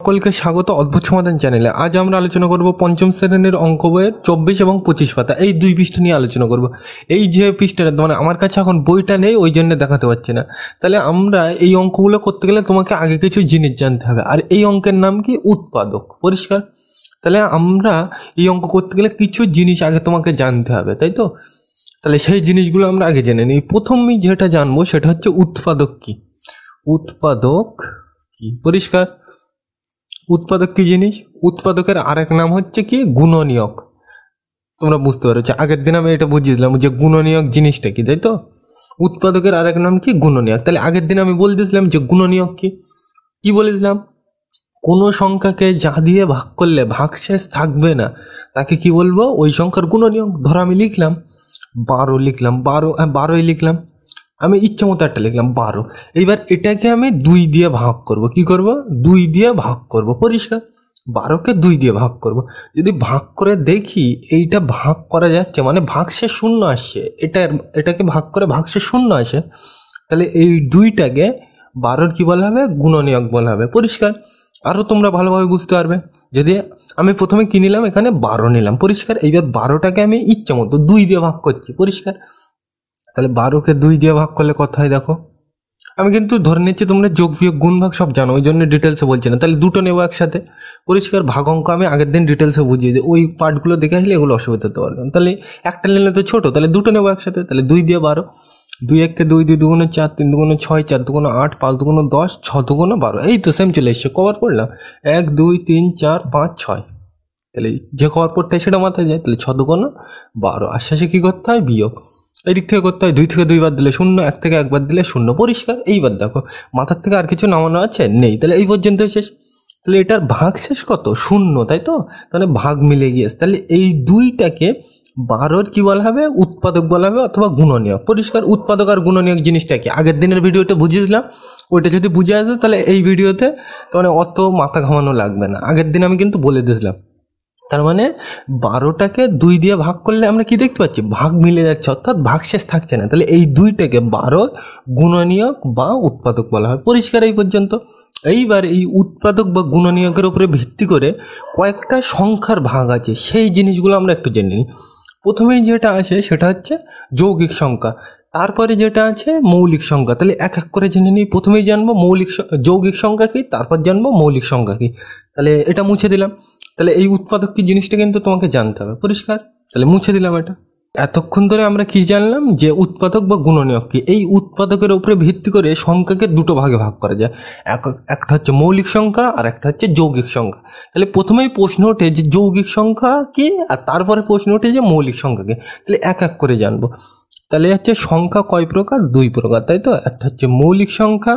সকলকে স্বাগত অদ্ভুত সমাধান চ্যানেলে। আজ আমরা আলোচনা করব পঞ্চম শ্রেণীর অঙ্ক বইয়ের 24 এবং 25 পাতা, এই দুই পৃষ্ঠা নিয়ে আলোচনা করব। এই যে পৃষ্ঠাটা মানে আমার কাছে এখন বইটা নেই, ওই জন্য দেখাতে পারছি না। তাহলে আমরা এই অঙ্কগুলো করতে গেলে তোমাকে আগে কিছু জিনিস জানতে হবে, আর এই অঙ্কের নাম কি? উৎপাদক। পরিষ্কার? তাহলে আমরা এই অঙ্ক করতে গেলে কিছু জিনিস আগে তোমাকে জানতে হবে, তাই তো? তাহলে সেই জিনিসগুলো আমরা আগে জেনে নিই। প্রথমেই যেটা জানবো সেটা হচ্ছে উৎপাদক কি। উৎপাদক কি? পরিষ্কার? উৎপাদক কি জিনিস? উৎপাদকের আরেক নাম হচ্ছে কি? গুণনীয়ক। তোমরা বুঝতে পারছো, আগের দিন আমি এটা বুঝিয়ে দিলাম যে গুণনীয়ক জিনিসটা কি, তাই তো? উৎপাদকের আরেক নাম কি? গুণনীয়ক। তাহলে আগের দিন আমি বলে দিয়েছিলাম যে গুণনীয়ক কি। কি বলেছিলাম? কোনো সংখ্যাকে যা দিয়ে ভাগ করলে ভাগশেষ থাকবে না তাকে কি বলবো? ওই সংখ্যার গুণনীয়ক। ধরো আমি লিখলাম 12 লিখলাম, 12ই লিখলাম, আমি ইচ্ছা মতো একটা লিখলাম 12। এইবার এটাকে আমি 2 দিয়ে ভাগ করব। কি করব? 2 দিয়ে ভাগ করব। পরিষ্কার? 12কে 2 দিয়ে ভাগ করব। যদি ভাগ করে দেখি এইটা ভাগ করা যাচ্ছে, মানে ভাগশেষ শূন্য আসছে, এটাকে ভাগ করে ভাগশেষ শূন্য আসে, তাহলে এই 2টাকে 12-র কি বলা হবে? গুণনীয়ক বলা হবে। পরিষ্কার? আরও তোমরা ভালোভাবে বুঝতে পারবে। যদি আমি প্রথমে কি নিলাম, এখানে 12 নিলাম। পরিষ্কার? এইবার 12টাকে আমি ইচ্ছা মতো 2 দিয়ে ভাগ করছি। পরিষ্কার? তাহলে 12কে 2 দিয়ে ভাগ করলে কত হয় দেখো। আমি কিন্তু ধরে নিচ্ছি তোমরা যোগ বিয়োগ গুণ ভাগ সব জানো, ওই জন্য ডিটেলসে বলছি না। তাহলে দুটো নেবো একসাথে। পরিষ্কার? ভাগ অঙ্ক আমি আগের দিন ডিটেলসে বুঝিয়ে দিই, ওই পার্টগুলো দেখে আসলে এগুলো অসুবিধা হতে পারবে। তাহলে একটা নিলে তো ছোটো, তাহলে দুটো নেবো একসাথে। তাহলে 2 দিয়ে 12, 2 1-কে 2, 2 2 4, 3 2 6, 4 2 8, 5 2 10, 6 2 12। এই তো সেম চলে এসছে। কভার করলাম 1 2 3 4 5 6। তাহলে যে কভার পড়তে হয় সেটা মাথায় যায়। তাহলে 6 2 12। আর শেষে কী করতে হয়? বিয়োগ। এই দিক থেকে করতে হয়, 2 থেকে 2 বাদ দিলে 0, 1 থেকে 1 বাদ দিলে 0। পরিষ্কার? এইবার দেখো মাথার থেকে আর কিছু নামানো আছে? নেই। তাহলে এই পর্যন্ত শেষ। তাহলে এটার ভাগ শেষ কত? 0, তাই তো? তাহলে ভাগ মিলে গিয়েছে। তাহলে এই 2টাকে 12-র কি বলা হবে? উৎপাদক বলা হবে, অথবা গুণনীয়ক। পরিষ্কার? উৎপাদক আর গুণনীয়ক জিনিসটা কি আগের দিনের ভিডিওতে বুঝিয়েছিলাম, ওইটা যদি বুঝে আসো তাহলে এই ভিডিওতে মানে অত মাথা ঘামানো লাগবে না। আগের দিন আমি কিন্তু বলে দিয়েছিলাম। তার মানে 12টাকে 2 দিয়ে ভাগ করলে আমরা কি দেখতে পাচ্ছি? ভাগ মিলে যাচ্ছে, অর্থাৎ ভাগশেষ থাকছে না। তাহলে এই 2টাকে 12 গুণনীয়ক বা উৎপাদক বলা হয়। পরিষ্কার এই পর্যন্ত? এইবার এই উৎপাদক বা গুণনীয়কের উপরে ভিত্তি করে কয়েকটা সংখ্যার ভাগ আছে, সেই জিনিসগুলো আমরা একটু জেনে নিই। প্রথমেই যেটা আছে সেটা হচ্ছে যৌগিক সংখ্যা, তারপরে যেটা আছে মৌলিক সংখ্যা। তাহলে এক এক করে জেনে নিই। প্রথমেই জানবো যৌগিক সংখ্যা কি, তারপর জানবো মৌলিক সংখ্যা কি। তাহলে এটা মুছে দিলাম। তাহলে এই উৎপাদক কি জিনিসটা কিন্তু তোমাকে জানতে হবে। পরিষ্কার? তাহলে মুছে দিলাম এটা। এতক্ষণ ধরে আমরা কি জানলাম? যে উৎপাদক বা গুণনীয়ক কি। এই উৎপাদকের উপরে ভিত্তি করে সংখ্যাকে দুটো ভাগে ভাগ করা যায়। একটা হচ্ছে মৌলিক সংখ্যা, আর একটা হচ্ছে যৌগিক সংখ্যা। তাহলে প্রথমেই প্রশ্ন ওঠে যে যৌগিক সংখ্যা কি, আর তারপরে প্রশ্ন ওঠে যে মৌলিক সংখ্যা কি। তাহলে এক এক করে জানবো। তাহলে হচ্ছে সংখ্যা কয় প্রকার? 2 প্রকার, তাই তো? একটা হচ্ছে মৌলিক সংখ্যা,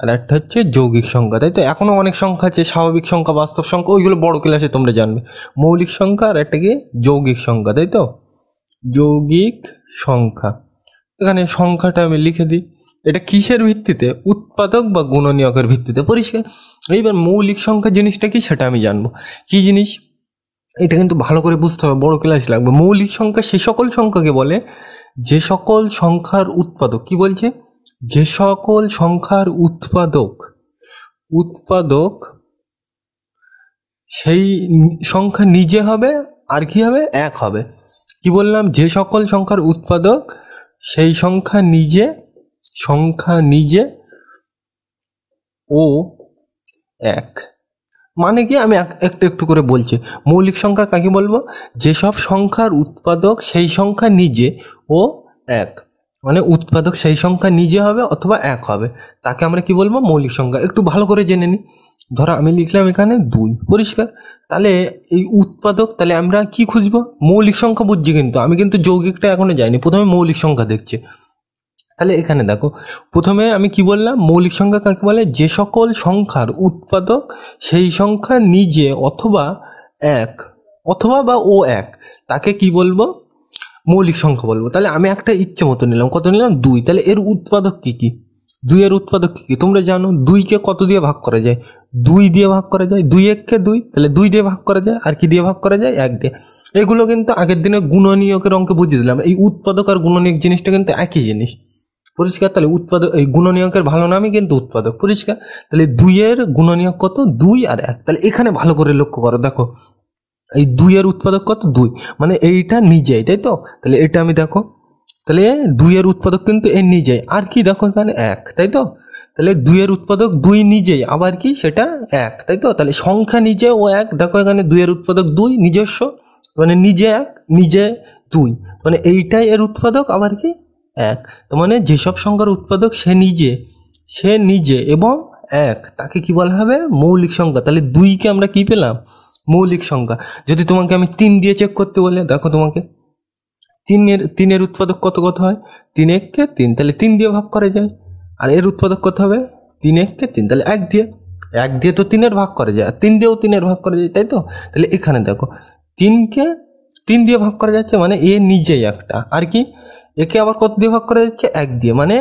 আর একটা হচ্ছে যৌগিক সংখ্যা, তাই তো? এখনও অনেক সংখ্যা আছে, স্বাভাবিক সংখ্যা, বাস্তব সংখ্যা, ওইগুলো বড় ক্লাসে তোমরা জানবে। মৌলিক সংখ্যা আর একটা কি? যৌগিক সংখ্যা, তাই তো? যৌগিক সংখ্যা। এখানে সংখ্যাটা আমি লিখে দিই। এটা কিসের ভিত্তিতে? উৎপাদক বা গুণনীয়কের ভিত্তিতে। পরিষ্কার? এইবার মৌলিক সংখ্যা জিনিসটা কি সেটা আমি জানবো। কি জিনিস এটা কিন্তু ভালো করে বুঝতে হবে, বড় ক্লাস লাগবে। মৌলিক সংখ্যা সে সকল সংখ্যাকে বলে যে সকল সংখ্যার উৎপাদক, কি বলছে? যে সকল সংখ্যার উৎপাদক সেই সংখ্যা নিজে হবে, আর কি হবে? এক হবে। কি বললাম? যে সকল সংখ্যার উৎপাদক সেই সংখ্যা নিজে ও এক। মানে কি? আমি একটু একটু করে বলছি। মৌলিক সংখ্যা কাকে বলবো? যেসব সংখ্যার উৎপাদক সেই সংখ্যা নিজে ও এক, মানে উৎপাদক সেই সংখ্যা নিজে হবে অথবা এক হবে, তাকে আমরা কি বলবো? মৌলিক সংখ্যা। একটু ভালো করে জেনে নিই। ধরো আমি লিখলাম এখানে 2। পরিষ্কার? তাহলে এই উৎপাদক, তাহলে আমরা কি খুঁজবো? মৌলিক সংখ্যা বুঝছি, কিন্তু আমি কিন্তু যৌগিকটা এখনো যাইনি, প্রথমে মৌলিক সংখ্যা দেখছি। তাহলে এখানে দেখো, প্রথমে আমি কি বললাম? মৌলিক সংখ্যা কাকে বলে? যে সকল সংখ্যার উৎপাদক সেই সংখ্যা নিজে অথবা এক, অথবা বা ও এক, তাকে কি বলবো? মৌলিক সংখ্যা বলবো। তাহলে আমি একটা ইচ্ছে মতো নিলাম। কত নিলাম? 2। তাহলে এর উৎপাদক কি কি? 2 এর উৎপাদক কি কি তোমরা জানো? 2কে কত দিয়ে ভাগ করা যায়? 2 দিয়ে ভাগ করা যায়। 2 1-কে 2, তাহলে 2 দিয়ে ভাগ করা যায়। আর কি দিয়ে ভাগ করা যায়? 1 দিয়ে। এগুলো কিন্তু আগের দিনে গুণনীয়কের অঙ্কে বুঝেছিলাম। এই উৎপাদক আর গুণনীয়ক জিনিসটা কিন্তু একই জিনিস। পরিষ্কার? তাহলে উৎপাদক, এই গুণনীয়কের ভালো নামই কিন্তু উৎপাদক, পরিষ্কার? তাহলে 2 এর গুণনীয়ক কত? 2 আর 1। তাহলে এখানে ভালো করে লক্ষ্য করো, দেখো এই 2 এর উৎপাদক কত? 2, মানে এইটা নিজেই, তাই তো? তাহলে এটা আমি দেখো, তাহলে 2 এর উৎপাদক কিন্তু এর নিজেই, আর কি দেখো এখানে 1, তাই তো? তাহলে 2 এর উৎপাদক 2 নিজেই, আবার কি সেটা 1, তাই তো? তাহলে সংখ্যা নিজে ও 1, দেখো এখানে 2 এর উৎপাদক 2 নিজস্ব, মানে নিজে 1 নিজে 2, মানে এইটাই এর উৎপাদক, আবার কি 1। মানে যেসব সংখ্যার উৎপাদক সে নিজে এবং 1, তাকে কি বলা হবে? মৌলিক সংখ্যা। তাহলে 2কে আমরা কি পেলাম? মৌলিক সংখ্যা। যদি তোমাকে আমি 3 দিয়ে চেক করতে বলে, দেখো তোমাকে 3 এর উৎপাদক কত হয়? 3 1 3, তাহলে 3 দিয়ে ভাগ করা যায়। আর এর উৎপাদক কত হবে? 3 1 3, তাহলে 1 দিয়ে তো 3 এর ভাগ করা যায়, আর 3 দিয়েও 3 এর ভাগ করা যায়, তাই তো? তাহলে এখানে দেখো 3কে 3 দিয়ে ভাগ করা যাচ্ছে, মানে এ নিজেই একটা, আর কি একে আবার কত দিয়ে ভাগ করা যাচ্ছে? 1 দিয়ে, মানে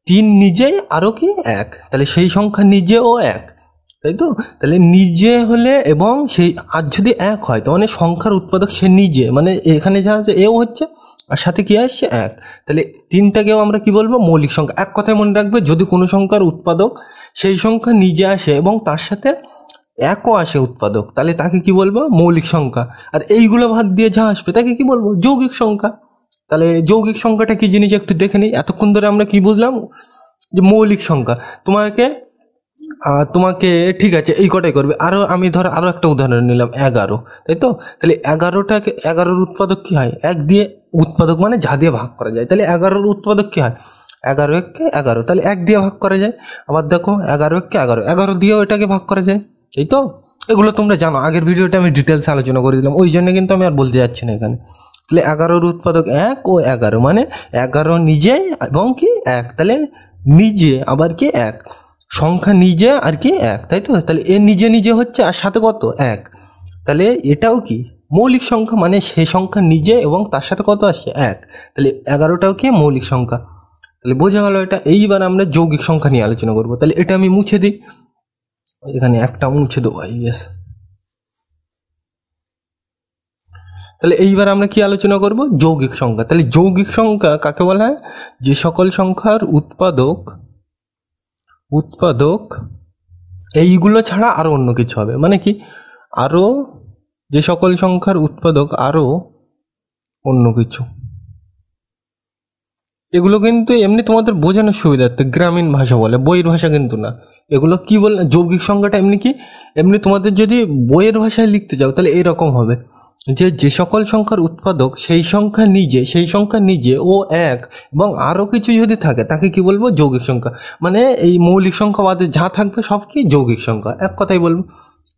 3 নিজেই আরও কি 1, তাহলে সেই সংখ্যা নিজে ও 1, তাই তো? তাহলে নিজে হলে এবং সেই, আর যদি 1 হয় তো মানে সংখ্যার উৎপাদক সে নিজে, মানে এখানে যা আছে এও হচ্ছে, আর সাথে কি আসছে? 1। তাহলে 3টাকেও আমরা কি বলবো? মৌলিক সংখ্যা। এক কথায় মনে রাখবে, যদি কোনো সংখ্যার উৎপাদক সেই সংখ্যা নিজে আসে এবং তার সাথে 1ও আসে উৎপাদক, তাহলে তাকে কি বলবো? মৌলিক সংখ্যা। আর এইগুলো বাদ দিয়ে যা আসবে তাকে কি বলবো? যৌগিক সংখ্যা। তাহলে যৌগিক সংখ্যাটা কি জিনিস একটু দেখে নিই। এতক্ষণ ধরে আমরা কি বুঝলাম? যে মৌলিক সংখ্যা। তোমাকে ঠিক আছে এই কটাই করবে। আরও আমি ধরো আরও একটা উদাহরণ নিলাম, 11, তাই তো? তাহলে 11র উৎপাদক কি হয়? 1 দিয়ে উৎপাদক, মানে যা দিয়ে ভাগ করা যায়। তাহলে 11র উৎপাদক কি হয়? 11 1 11, তাহলে 1 দিয়ে ভাগ করা যায়। আবার দেখো 11 1 11, 11 দিয়েও এটাকে ভাগ করা যায়, এই তো? এগুলো তোমরা জানো, আগের ভিডিওটা আমি ডিটেলসে আলোচনা করে দিলাম, ওই জন্য কিন্তু আমি আর বলতে যাচ্ছি না এখানে। তাহলে 11র উৎপাদক 1 ও 11, মানে 11 নিজে এবং কি 1, তাহলে নিজে আবার কি 1, সংখ্যা নিজে আর কি 1, তাই তো? তাহলে এ নিজে হচ্ছে, আর সাথে কত? 1, তাহলে এটাও কি মৌলিক সংখ্যা, মানে সে সংখ্যা নিজে এবং তার সাথে কত আসছে? 1, তাহলে 11টাও কি মৌলিক সংখ্যা। তাহলে বোঝা গেল এটা। এইবার আমরা যৌগিক সংখ্যা নিয়ে আলোচনা করব। তাহলে এটা আমি মুছে দিই, এখানে একটা মুছে দেবো, ইয়েস। তাহলে এইবার আমরা কি আলোচনা করব? যৌগিক সংখ্যা। তাহলে যৌগিক সংখ্যা কাকে বলা হয়? যে সকল সংখ্যার উৎপাদক এইগুলো ছাড়া আরো অন্য কিছু হবে, মানে কি আরো, যে সকল সংখ্যার উৎপাদক আরো অন্য কিছু। এগুলো কিন্তু এমনি তোমাদের বোঝানোর সুবিধার্থে গ্রামীণ ভাষা বলে, বইয়ের ভাষা কিন্তু না। এগুলো কি বলে? যৌগিক সংখ্যাটা এমনি তোমাদের যদি বইয়ের ভাষায় লিখতে যাও তাহলে এরকম হবে, যে সকল সংখ্যার উৎপাদক সেই সংখ্যা নিজে ও 1 এবং আরও কিছু যদি থাকে তাকে কি বলবো? যৌগিক সংখ্যা। মানে এই মৌলিক সংখ্যা বাদে যা থাকবে সব কি যৌগিক সংখ্যা, এক কথাই বলবো।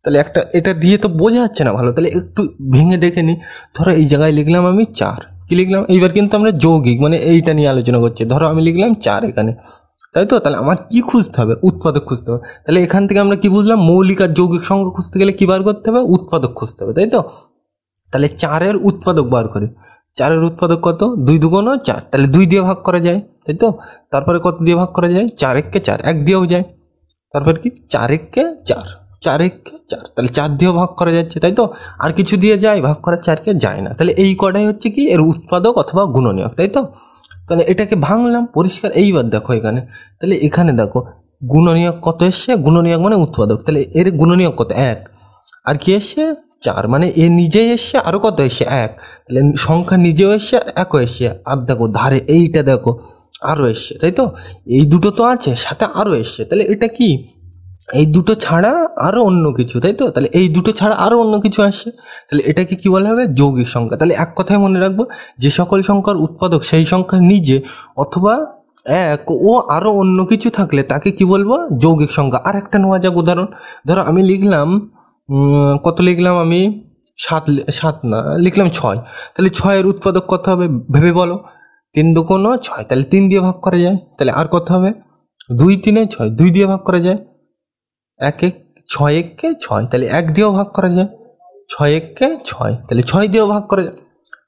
তাহলে এটা দিয়ে তো বোঝা যাচ্ছে না ভালো, তাহলে একটু ভেঙে দেখে নিই। ধরো এই জায়গায় লিখলাম আমি 4, কি লিখলাম? এইবার কিন্তু আমরা যৌগিক মানে এইটা নিয়ে আলোচনা করছি। ধরো আমি লিখলাম 4 এখানে, তাই তো? তাহলে আমার কি খুঁজতে হবে? উৎপাদক খুঁজতে হবে। তাহলে এখান থেকে আমরা কি বুঝলাম? মৌলিক আর যৌগিক সংখ্যা খুঁজতে গেলে কি বার করতে হবে? উৎপাদক খুঁজতে হবে, তাই তো? তাহলে 4-এর উৎপাদক বার করি। 4-এর উৎপাদক কত? 2 2 4, তাহলে 2 দিয়ে ভাগ করা যায়, তাই তো? তারপরে কত দিয়ে ভাগ করা যায়? 4 1 4, 1 দিয়েও যায়। তারপর কি 4 1 4, 4 1 4, তাহলে 4 দিয়েও ভাগ করা যাচ্ছে, তাই তো? আর কিছু দিয়ে যায় ভাগ করা? 4কে যায় না। তাহলে এই কটাই হচ্ছে কি এর উৎপাদক অথবা গুণনীয়ক, তাই তো? তাহলে এটাকে ভাঙলাম, পরিষ্কার। এইবার দেখো এখানে, তাহলে এখানে দেখো গুণনীয়ক কত এসছে? গুণনীয়ক মানে উৎপাদক, তাহলে এর গুণনীয়ক কত? 1। আর কি এসছে? 4, মানে এ নিজেই এসছে, আরও কত এসছে? 1। তাহলে সংখ্যা নিজেও এসছে আর 1ও এসছে। আর দেখো ধারে এইটা দেখো আরও এসছে, তাই তো? এই দুটো তো আছে, সাথে আরও এসছে। তাহলে এটা কি এই দুটো ছাড়া আরও অন্য কিছু, তাই তো? তাহলে এই দুটো ছাড়া আরও অন্য কিছু আসছে, তাহলে এটাকে কি বলা হবে? যৌগিক সংখ্যা। তাহলে এক কথায় মনে রাখবো, যে সকল সংখ্যার উৎপাদক সেই সংখ্যা নিজে অথবা 1 ও আরও অন্য কিছু থাকলে তাকে কি বলবো? যৌগিক সংখ্যা। আর একটা নেওয়া যাক উদাহরণ। ধরো আমি লিখলাম কত লিখলাম আমি? 7 না, লিখলাম 6। তাহলে 6-এর উৎপাদক কত হবে ভেবে বলো? 3 2 6, তাহলে 3 দিয়ে ভাগ করা যায়। তাহলে আর কত হবে? 2 3 6, 2 দিয়ে ভাগ করা যায়। 1 1 6 1 6, তাহলে 1 দিয়েও ভাগ করা যায়। 6 1 6, তাহলে 6 দিয়েও ভাগ করা যায়।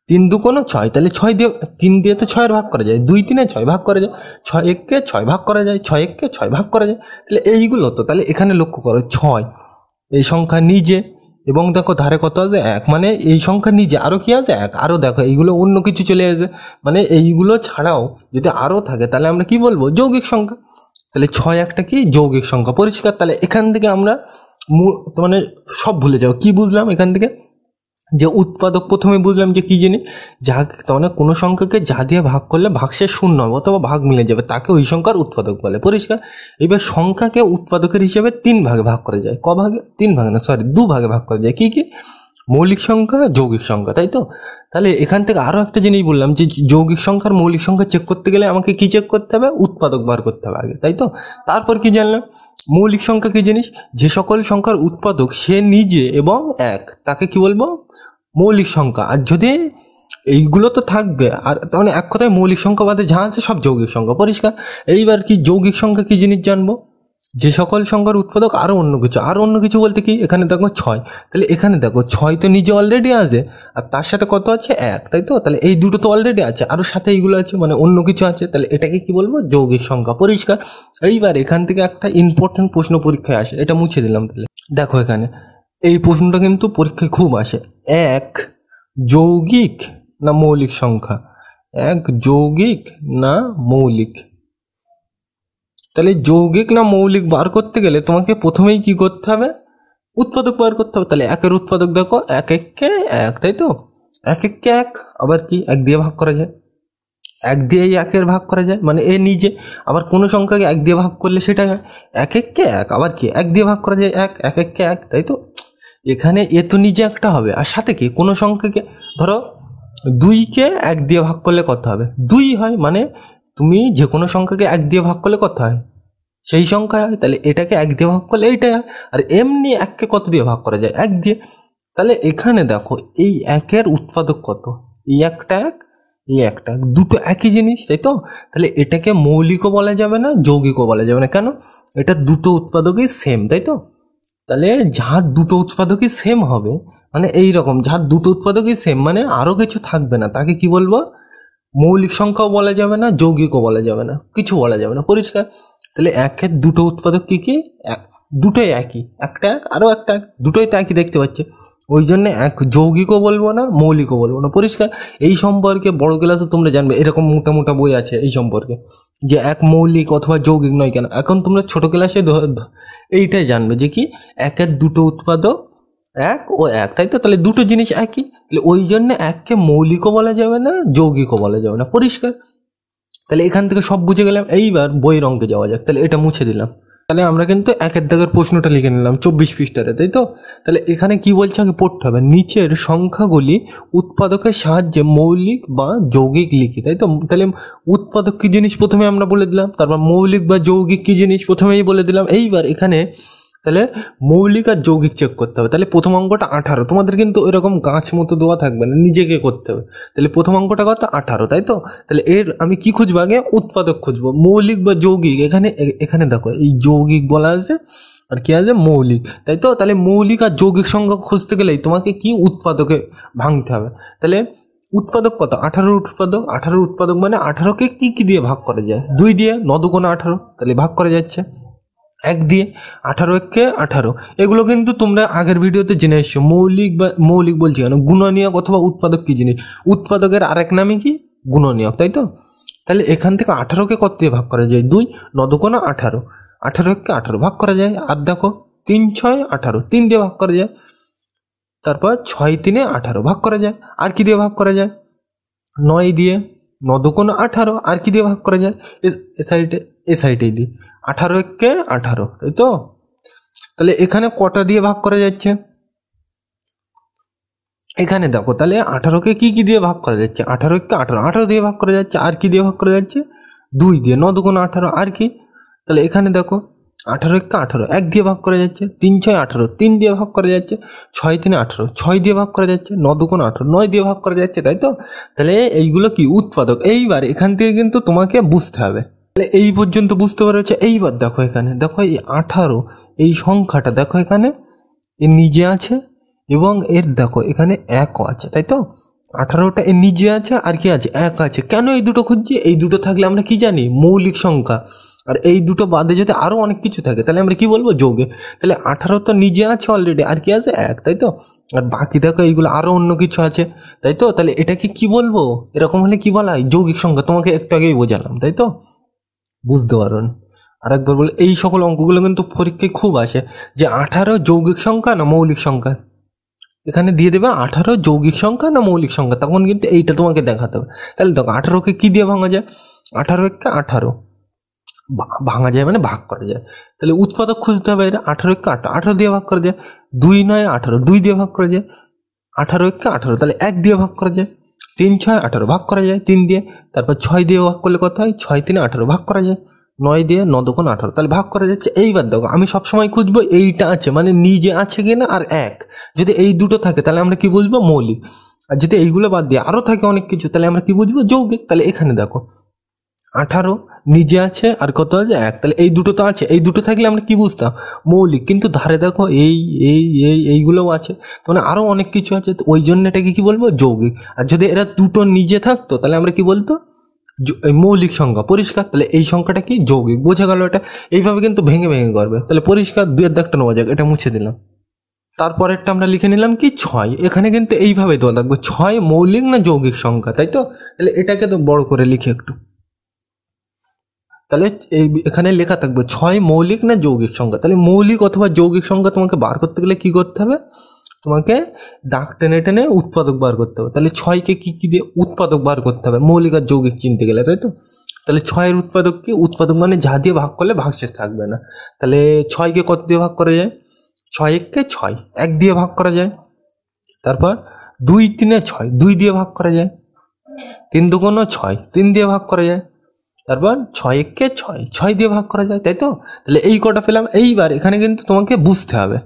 3 2 6, তাহলে 6 দিয়ে 3 দিয়ে তো 6-এর ভাগ করা যায়। 2 3 6 ভাগ করা যায়। 6 1 6 ভাগ করা যায়। 6 1 6 ভাগ করা যায়। তাহলে এইগুলো তো, তাহলে এখানে লক্ষ্য করো 6 এই সংখ্যা নিজে এবং দেখো ধারে কত আছে 1, মানে এই সংখ্যা নিজে আরও কি আছে 1, আরও দেখো এইগুলো অন্য কিছু চলে আসে, মানে এইগুলো ছাড়াও যদি আরও থাকে তাহলে আমরা কি বলবো যৌগিক সংখ্যা। তাহলে 6 একটা কি যৌগিক সংখ্যা, পরিষ্কার। তাহলে এখান থেকে আমরা মানে সব ভুলে যাও। কি বুঝলাম এখান থেকে? যে উৎপাদক প্রথমে বুঝলাম যে কী জিনিস, যা তার মানে কোনো সংখ্যাকে যা দিয়ে ভাগ করলে ভাগশেষ শূন্য হবে অথবা ভাগ মিলে যাবে তাকে ওই সংখ্যার উৎপাদক বলে, পরিষ্কার। এবার সংখ্যাকে উৎপাদকের হিসেবে 3 ভাগে ভাগ করা যায়। ক ভাগে? 3 ভাগে না, সরি 2 ভাগে ভাগ করা যায়। কি কি? মৌলিক সংখ্যা, যৌগিক সংখ্যা, তাই তো? তাহলে এখান থেকে আরও একটা জিনিস বললাম যে যৌগিক সংখ্যার মৌলিক সংখ্যা চেক করতে গেলে আমাকে কি চেক করতে হবে? উৎপাদক বার করতে হবে আগে, তাই তো? তারপর কি জানলাম? মৌলিক সংখ্যা কি জিনিস? যে সকল সংখ্যার উৎপাদক সে নিজে এবং 1 তাকে কি বলবো? মৌলিক সংখ্যা। আর যদি এইগুলো তো থাকবে, আর তার মানে এক কথায় মৌলিক সংখ্যা বাদে যা আছে সব যৌগিক সংখ্যা, পরিষ্কার। এইবার কি যৌগিক সংখ্যা কি জিনিস জানবো? যে সকল সংখ্যার উৎপাদক আরও অন্য কিছু। আরও অন্য কিছু বলতে কি? এখানে দেখো 6, তাহলে এখানে দেখো 6 তো নিজে অলরেডি আছে, আর তার সাথে কত আছে? 1, তাই তো? তাহলে এই দুটো তো অলরেডি আছে, আরও সাথে এইগুলো আছে, মানে অন্য কিছু আছে। তাহলে এটাকে কি বলবো? যৌগিক সংখ্যা, পরিষ্কার। এইবার এখান থেকে একটা ইম্পর্টেন্ট প্রশ্ন পরীক্ষায় আসে, এটা মুছে দিলাম। তাহলে দেখো এখানে এই প্রশ্নটা কিন্তু পরীক্ষায় খুব আসে। 1 যৌগিক না মৌলিক সংখ্যা? 1 যৌগিক না মৌলিক? তাহলে যৌগিক না মৌলিক বার করতে গেলে তোমাকে প্রথমেই কি করতে হবে? উৎপাদক বার করতে হবে। তাহলে 1 এর উৎপাদক দেখো 1 1 1, তাই তো? 1 1 1, আবার কি 1 দিয়ে ভাগ করা যায়, 1 দিয়ে 1 এর ভাগ করা যায়, মানে এ নিজে। আবার কোনো সংখ্যাকে 1 দিয়ে ভাগ করলে সেটা হয় 1 1 1, আবার কি 1 দিয়ে ভাগ করা যায় 1 1 1 1, তাই তো? এখানে এ তো নিজে একটা হবে, আর সাথে কি কোনো সংখ্যাকে ধরো 2কে 1 দিয়ে ভাগ করলে কত হবে? 2 হয়, মানে তুমি যে কোনো সংখ্যাকে 1 দিয়ে ভাগ করলে কত হয়? সেই সংখ্যা হয়। তাহলে এটাকে 1 দিয়ে ভাগ করলে এইটাই হয়। আর এমনি 1কে কত দিয়ে ভাগ করা যায়? 1 দিয়ে। তাহলে এখানে দেখো এই 1 উৎপাদক কত? এই একটা 1, এই একটা 1, দুটো একই জিনিস, তাই তো? তাহলে এটাকে মৌলিকও বলা যাবে না, যৌগিকও বলা যাবে না। কেন? এটা দুটো উৎপাদকই সেম, তাই তো? তাহলে যার দুটো উৎপাদকই সেম হবে, মানে এইরকম যার দুটো উৎপাদকই সেম, মানে আরও কিছু থাকবে না, তাকে কি বলবো? মৌলিক সংখ্যাও বলা যাবে না, যৌগিকও বলা যাবে না, কিছু বলা যাবে না, পরিষ্কার। তাহলে 1 দুটো উৎপাদক কি কি? দুটোই একই, একটা 1 আরও একটা 1, দুটোই তো একই দেখতে পাচ্ছে। ওই জন্য 1 যৌগিকও বলবো না, মৌলিকও বলবো না, পরিষ্কার। এই সম্পর্কে বড় ক্লাসে তোমরা জানবে, এরকম মোটা মোটা বই আছে এই সম্পর্কে, যে 1 মৌলিক অথবা যৌগিক নয় কেন। এখন তোমরা ছোট ক্লাসে এইটাই জানবে যে কি 1 দুটো উৎপাদক 1 ও 1, তাই তো? তাহলে দুটো জিনিস একই, তাহলে ওই জন্য 1কে মৌলিকও বলা যাবে না, যৌগিকও বলা যাবে না, পরিষ্কার। তাহলে এখান থেকে সব বুঝে গেলাম। এইবার বইয়ের অঙ্কে যাওয়া যাক। তাহলে এটা মুছে দিলাম। তাহলে আমরা কিন্তু 1 দাগের প্রশ্নটা লিখে নিলাম 24 পৃষ্ঠাতে, তাই তো? তাহলে এখানে কি বলছে আগে পড়তে হবে, নিচের সংখ্যাগুলি উৎপাদকের সাহায্যে মৌলিক বা যৌগিক লিখি, তাই তো? তাহলে উৎপাদক কী জিনিস প্রথমে আমরা বলে দিলাম, তারপর মৌলিক বা যৌগিক কী জিনিস প্রথমেই বলে দিলাম। এইবার এখানে তাহলে মৌলিক আর যৌগিক চেক করতে হবে। তাহলে প্রথম অঙ্কটা 18, তোমাদের কিন্তু ওইরকম গাছ মতো দেওয়া থাকবে না, নিজেকে করতে হবে। তাহলে প্রথম অঙ্কটা কত? 18, তাই তো? তাহলে এর আমি কি খুঁজবো? আগে উৎপাদক খুঁজবো, মৌলিক বা যৌগিক। এখানে দেখো এই যৌগিক বলা আছে আর কি আছে? মৌলিক, তাই তো? তাহলে মৌলিক আর যৌগিক সংখ্যা খুঁজতে গেলেই তোমাকে কি উৎপাদকে ভাঙতে হবে। তাহলে উৎপাদক কত? 18 উৎপাদক। 18 উৎপাদক মানে 18কে কি কি দিয়ে ভাগ করা যায়? 2 দিয়ে, 9 2 18, তাহলে ভাগ করা যাচ্ছে 1 দিয়ে। 18 1 18, এগুলো কিন্তু তোমরা আগের ভিডিওতে জেনে এসছো। মৌলিক বলছি কেন? গুণনীয়ক অথবা উৎপাদক কি জিনিস? উৎপাদকের আরেক নামই কি? গুণনীয়ক, তাই তো? তাহলে এখান থেকে 18কে কত দিয়ে ভাগ করা যায়? 2, 9 2 18, 18 1 18 ভাগ করা যায়। আর দেখো 3 6 18, 3 দিয়ে ভাগ করা যায়। তারপর 6 3 18 ভাগ করা যায়। আর কি দিয়ে ভাগ করা যায়? 9 দিয়ে, 9 2 18, আর কি দিয়ে ভাগ করা যায়? এ সাইডে দিই 18 1 18, তাই তো? তাহলে এখানে কটা দিয়ে ভাগ করা যাচ্ছে? এখানে দেখো তাহলে 18কে কি কি দিয়ে ভাগ করা যাচ্ছে? 18 1 18, 18 দিয়ে ভাগ করা যাচ্ছে। আর কি দিয়ে ভাগ করা যাচ্ছে? 2 দিয়ে, 9 2 18, আর কি? তাহলে এখানে দেখো 18 1 18, 1 দিয়ে ভাগ করা যাচ্ছে। 3 6 18, 3 দিয়ে ভাগ করা যাচ্ছে। 6 3 18, 6 দিয়ে ভাগ করা যাচ্ছে। 9 2 18, 9 দিয়ে ভাগ করা যাচ্ছে, তাই তো? তাহলে এইগুলো কি? উৎপাদক। এইবার এখান থেকে কিন্তু তোমাকে বুঝতে হবে। তাহলে এই পর্যন্ত বুঝতে পেরেছে। এইবার দেখো এখানে দেখো এই 18 এই সংখ্যাটা দেখো এখানে এর নিজে আছে এবং এর দেখো এখানে 1ও আছে, তাই তো? 18টা এর নিজে আছে আর কি আছে, এক আছে। কেন এই দুটো খুঁজছি? এই দুটো থাকলে আমরা কি জানি? মৌলিক সংখ্যা। আর এই দুটো বাদে যদি আরও অনেক কিছু থাকে তাহলে আমরা কি বলবো? যৌগিক। তাহলে 18 তো নিজে আছে অলরেডি, আর কি আছে? এক, তাই তো। আর বাকি দেখো এইগুলো আরও অন্য কিছু আছে, তাই তো। তাহলে এটাকে কি বলবো? এরকম হলে কি বলা হয়? যৌগিক সংখ্যা। তোমাকে একটু আগেই বোঝালাম, তাই তো, বুঝতে পারো। আরেকবার বলে, এই সকল অঙ্কগুলো কিন্তু পরীক্ষায় খুব আসে, যে 18 যৌগিক সংখ্যা না মৌলিক সংখ্যা। এখানে দিয়ে দেবে 18 যৌগিক সংখ্যা না মৌলিক সংখ্যা, তখন কিন্তু এইটা তোমাকে দেখাতে হবে। তাহলে দেখো 18কে কি দিয়ে ভাঙা যায়? 18 একে 18 ভাঙা যায় মানে ভাগ করা যায়। তাহলে উৎপাদক খুঁজতে হবে। এটা 18 একে 18, 18 দিয়ে ভাগ করা যায়। 2 9 18, 2 দিয়ে ভাগ করা যায়। 18 একে 18, তাহলে 1 দিয়ে ভাগ করা যায়। 3 6 18 ভাগ করা যায় 3 দিয়ে। তারপর 6 দিয়ে ভাগ করলে কত হয়? 6 3 18 ভাগ করা যায়। 9 দিয়ে 9 2 18, তাহলে ভাগ করা যাচ্ছে। এইবার দেখো আমি সবসময় খুঁজবো এইটা আছে মানে নিজে আছে কিনা আর এক। যদি এই দুটো থাকে তাহলে আমরা কি বুঝবো? মৌলিক। আর যদি এইগুলো বাদ দিয়ে আরও থাকে অনেক কিছু তাহলে আমরা কি বুঝবো? যৌগিক। তাহলে এখানে দেখো 18 নিজে আছে আর কত আছে? এক। তাহলে এই দুটো তো আছে, এই দুটো থাকলে আমরা কি বুঝতাম? মৌলিক। কিন্তু ধারে দেখো এইগুলোও আছে, মানে আরও অনেক কিছু আছে, তো ওই জন্য এটাকে কি বলবো? যৌগিক। আর যদি এরা দুটো নিজে থাকতো তাহলে আমরা কি বলতো? মৌলিক সংখ্যা। পরিষ্কার? তাহলে এই সংখ্যাটা কি? যৌগিক। বোঝা গেল এটা? এইভাবে কিন্তু ভেঙে ভেঙে করবে। তাহলে পরিষ্কার, 2 এর দাগটা নেওয়া যাক, এটা মুছে দিলাম। তারপরেরটা আমরা লিখে নিলাম কি? 6। এখানে কিন্তু এইভাবে দেওয়া থাকবে 6 মৌলিক না যৌগিক সংখ্যা, তাই তো। তাহলে এটাকে তো বড় করে লিখি একটু। তাহলে এখানে লেখা থাকবে 6 মৌলিক না যৌগিক সংখ্যা। তাহলে মৌলিক অথবা যৌগিক সংখ্যা তোমাকে বার করতে গেলে কি করতে হবে? তোমাকে দাগ টেনে টেনে উৎপাদক বার করতে হবে। তাহলে 6কে কি দিয়ে উৎপাদক বার করতে হবে মৌলিক আর যৌগিক চিনতে গেলে, তাই তো। তাহলে 6-এর উৎপাদক কি? উৎপাদক মানে যা দিয়ে ভাগ করলে ভাগশেষ থাকবে না। তাহলে 6কে কত দিয়ে ভাগ করা যায়? 6 1-কে 6, 1 দিয়ে ভাগ করা যায়। তারপর 2 3-এ 6, 2 দিয়ে ভাগ করা যায়। 3 2 6, 3 দিয়ে ভাগ করা যায়। তারপর 6 1-কে 6, 6 দিয়ে ভাগ করা যায়, তাই তো। তাহলে এই কটা পেলাম। এইবার এখানে কিন্তু তোমাকে বুঝতে হবে।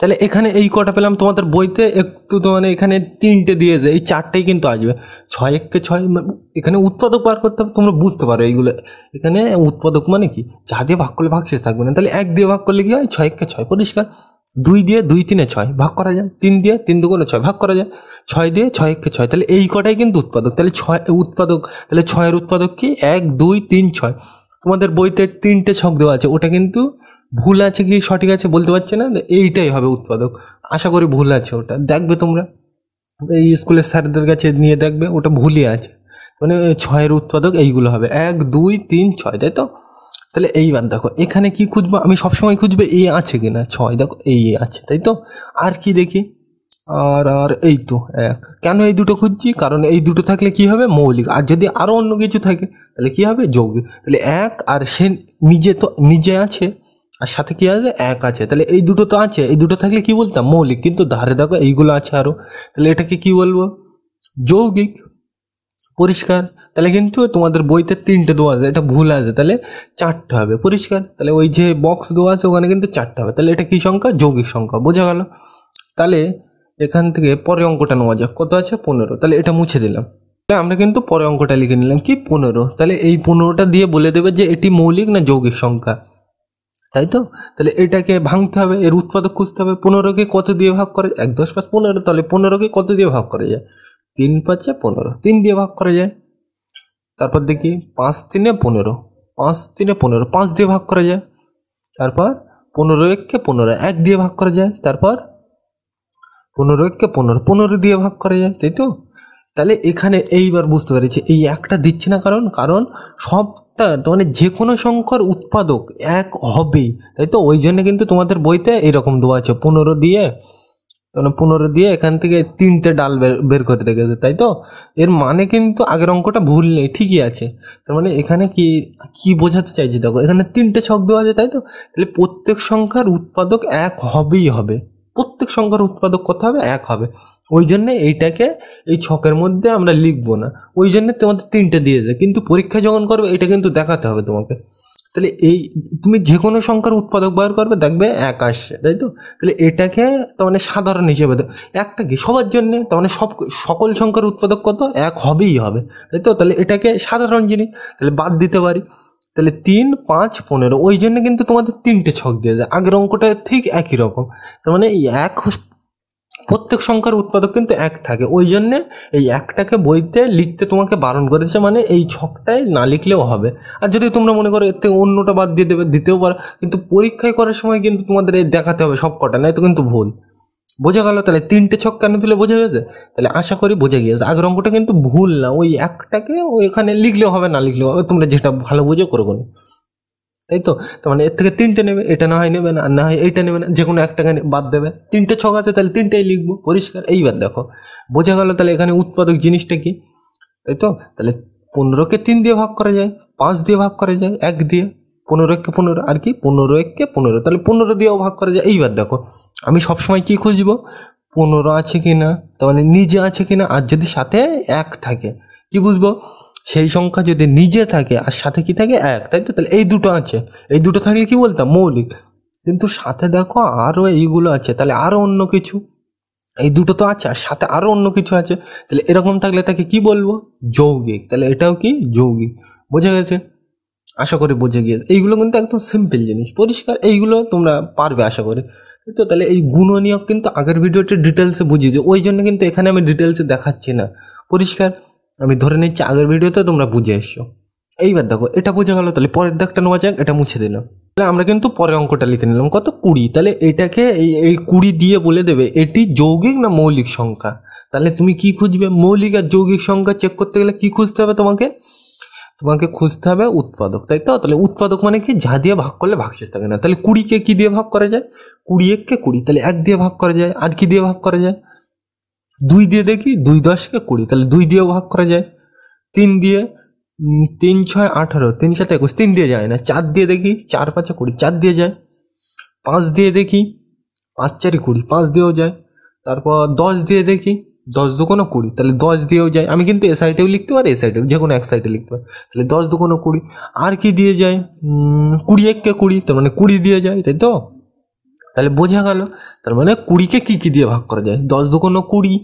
তাহলে এখানে এই কটা পেলাম, তোমাদের বইতে একটু তো মানে এখানে 3টে দিয়েছে, এই 4টেই কিন্তু আসবে। 6 1-কে 6, এখানে উৎপাদক বার করতে হবে, তোমরা বুঝতে পারো এইগুলো। এখানে উৎপাদক মানে কি? যা দিয়ে ভাগ করলে ভাগশেষ থাকবে না। তাহলে 1 দিয়ে ভাগ করলে কি হয়? 6 1-কে 6, পরিষ্কার। 2 দিয়ে 2 3-এ 6 ভাগ করা যায়। 3 দিয়ে 3 2 6 ভাগ করা যায়। 6 দিয়ে 6 1-কে 6, তাহলে এই কটাই কিন্তু উৎপাদক। তাহলে 6 উৎপাদক, তাহলে 6-এর উৎপাদক কি? 1 2 3 6। তোমাদের বইতে 3টে ছক দেওয়া আছে, ওটা কিন্তু ভুল আছে কি সঠিক আছে বলতে পারছি না। এইটাই হবে উৎপাদক। আশা করি ভুল আছে, ওটা দেখবে তোমরা এই স্কুলের স্যারদের কাছে নিয়ে দেখবে, ওটা ভুলই আছে। মানে 6-এর উৎপাদক এইগুলো হবে 1 2 3 6, তাই তো। তাহলে এইবার দেখো এখানে কি খুঁজবো? আমি সবসময় খুঁজবো এ আছে কিনা। 6 দেখো এই আছে, তাই তো। আর কি দেখি? আর এই তো 1। কেন এই দুটো খুঁজছি? কারণ এই দুটো থাকলে কি হবে? মৌলিক। আর যদি আরও অন্য কিছু থাকে তাহলে কি হবে? যৌগিক। তাহলে 1 আর সে নিজে তো নিজে আছে, আর সাথে কি আছে? 1 আছে। তাহলে এই দুটো তো আছে, এই দুটো থাকলে কি বলতাম? মৌলিক। কিন্তু ধারে দেখো এইগুলো আছে আরও, তাহলে এটাকে কি বলবো? যৌগিক। পরিষ্কার? তাহলে কিন্তু তোমাদের বইতে 3টে দেওয়া আছে, এটা ভুল আছে, তাহলে 4টে হবে। পরিষ্কার? তাহলে ওই যে বক্স দেওয়া আছে ওখানে কিন্তু 4টে হবে। তাহলে এটা কি সংখ্যা? যৌগিক সংখ্যা। বোঝা গেল? তাহলে এখান থেকে পরে অঙ্কটা নেওয়া যাক। কত আছে? 15। তাহলে এটা মুছে দিলাম। তাহলে আমরা কিন্তু পরে অঙ্কটা লিখে নিলাম কি? 15। তাহলে এই 15টা দিয়ে বলে দেবে যে এটি মৌলিক না যৌগিক সংখ্যা, তাই তো। তাহলে এটাকে ভাঙতে হবে, এর উৎপাদক খুঁজতে হবে। 15কে কত দিয়ে ভাগ করে? 1 10 5 15। তাহলে 15কে কত দিয়ে ভাগ করা যায়? 3 5 15, 3 দিয়ে ভাগ করা যায়। তারপর দেখি 5 3-এ 15, 5 3-এ 15, 5 দিয়ে ভাগ করা যায়। তারপর 15 1-কে 15, 1 দিয়ে ভাগ করা যায়। তারপর 15 1-কে 15, 15 দিয়ে ভাগ করা যায়, তাই তো। তাহলে এখানে এইবার বুঝতে পেরেছি এই একটা দিচ্ছি না, কারণ সবটা মানে যে কোনো সংখ্যার উৎপাদক 1 হবেই, তাই তো। ওই জন্য কিন্তু তোমাদের বইতে এরকম দেওয়া আছে 15 দিয়ে, মানে 15 দিয়ে এখান থেকে 3টে ডাল বের করে রেখেছে, তাই তো। এর মানে কিন্তু আগের অঙ্কটা ভুল নেই, ঠিকই আছে। তার মানে এখানে কি কি বোঝাতে চাইছি দেখো, এখানে 3টে ছক দেওয়া আছে, তাই তো। তাহলে প্রত্যেক সংখ্যার উৎপাদক 1 হবেই হবে। প্রত্যেক সংখ্যার উৎপাদক কত হবে? 1 হবে। ওই জন্যে এইটাকে এই ছকের মধ্যে আমরা লিখবো না, ওই জন্য তোমাদের 3টে দিয়েছে। কিন্তু পরীক্ষা যখন করবে এটা কিন্তু দেখাতে হবে তোমাকে। তাহলে এই তুমি যে কোনো সংখ্যার উৎপাদক বার করবে, দেখবে 1 আসছে, তাই তো। তাহলে এটাকে তার মানে সাধারণ হিসেবে একটা কি সবার জন্য, তার মানে সকল সংখ্যার উৎপাদক কত? 1 হবেই হবে, তাই তো। তাহলে এটাকে সাধারণ জিনিস, তাহলে বাদ দিতে পারি। তাহলে 3 5 15, ওই জন্য কিন্তু তোমাদের 3টে ছক দিয়ে যায়। আগের অঙ্কটা ঠিক একই রকম। তার মানে এই 1 প্রত্যেক সংখ্যার উৎপাদক কিন্তু এক থাকে, ওই জন্যে এই একটাকে বইতে লিখতে তোমাকে বারণ করেছে, মানে এই ছকটায় না লিখলেও হবে। আর যদি তোমরা মনে করো এতে অন্যটা বাদ দিয়ে দেবে, দিতেও পারো, কিন্তু পরীক্ষায় করার সময় কিন্তু তোমাদের এই দেখাতে হবে সব কটা, নাই তো কিন্তু ভুল। বোঝা গেল? তাহলে 3টে ছক কেন তুলে বোঝা গেছে? তাহলে আশা করি বোঝা গিয়েছে। আগের অঙ্কটা কিন্তু ভুল না, ওই একটাকে ওইখানে লিখলেও হবে না লিখলেও হবে, তোমরা যেটা ভালো বুঝে করবো না, তাই তো? তার মানে এর থেকে 3টে নেবে, এটা না হয় নেবে না, আর না হয় এইটা নেবে না, যে কোনো একটাকে বাদ দেবে। 3টে ছক আছে, তাহলে 3টেই লিখবো, পরিষ্কার। এইবার দেখো বোঝা গেল তাহলে এখানে উৎপাদক জিনিসটা কি, তাই তো? তাহলে 15কে 3 দিয়ে ভাগ করা যায়, 5 দিয়ে ভাগ করা যায়, 1 দিয়ে, 15 কে 15, আর কি 15 কে 15, তাহলে 15 দিয়েও ভাগ করা যায়। এইবার দেখো আমি সবসময় কি খুঁজবো, 15 আছে কিনা, তার মানে নিজে আছে কিনা, আর যদি সাথে 1 থাকে, কি বুঝবো, সেই সংখ্যা যদি নিজে থাকে আর সাথে কি থাকে 1, তাই তো? তাহলে এই দুটো আছে, এই দুটো থাকলে কি বলতাম মৌলিক, কিন্তু সাথে দেখো আরও এইগুলো আছে, তাহলে আরও অন্য কিছু, এই দুটো তো আছে আর সাথে আরও অন্য কিছু আছে, তাহলে এরকম থাকলে তাকে কি বলবো, যৌগিক। তাহলে এটাও কি যৌগিক। বোঝা গেছে? আশা করি বুঝে গিয়ে। এইগুলো কিন্তু একদম সিম্পল জিনিস, পরিষ্কার, এইগুলো তোমরা পারবে আশা করি। তো তাহলে এই গুণনীয়ক কিন্তু আগের ভিডিওতে ডিটেলসে বুঝিয়েছি, ওই জন্য কিন্তু এখানে আমি ডিটেলসে দেখাচ্ছি না, পরিষ্কার। আমি ধরে নিচ্ছি আগের ভিডিওতে তোমরা বুঝে এসছো। এইবার দেখো এটা বোঝা গেল, তাহলে পরের দাগটা নেওয়া যাক, এটা মুছে দিলাম। তাহলে আমরা কিন্তু পরের অঙ্কটা লিখে নিলাম, কত 20। তাহলে এটাকে এই 20 দিয়ে বলে দেবে এটি যৌগিক না মৌলিক সংখ্যা। তাহলে তুমি কি খুঁজবে, মৌলিক আর যৌগিক সংখ্যা চেক করতে গেলে কি খুঁজতে হবে তোমাকে, তোমাকে খুঁজতে হবে উৎপাদক, তাই তো? তাহলে উৎপাদক মানে কি, যা দিয়ে ভাগ করলে ভাগশেষ থাকে না। তাহলে 20কে কি দিয়ে ভাগ করা যায়, 20 কে 20, তাহলে 1 দিয়ে ভাগ করা যায়। আর কি দিয়ে ভাগ করা যায়, 2 দিয়ে দেখি, 2 10 কে 20, তাহলে 2 দিয়েও ভাগ করা যায়। 3 দিয়ে, 3 6 18, 3 7 21, 3 দিয়ে যায় না। 4 দিয়ে দেখি, 4 5 20, 4 দিয়ে যায়। 5 দিয়ে দেখি, 5 4 20, 5 দিয়েও যায়। তারপর 10 দিয়ে দেখি, 10 2 20, তাহলে 10 দিয়েও যায়। আমি কিন্তু এ সাইডেও লিখতে পারি, এ সাইডেও, যে কোনো এক সাইডে লিখতে পারি। তাহলে 10 2 20। আর কি দিয়ে যায়, 20 1 কে 20, তার মানে 20 দিয়ে যায়, তাই তো? তাহলে বোঝা গেল, তার মানে 20কে কি দিয়ে ভাগ করা যায়, 10 2 20,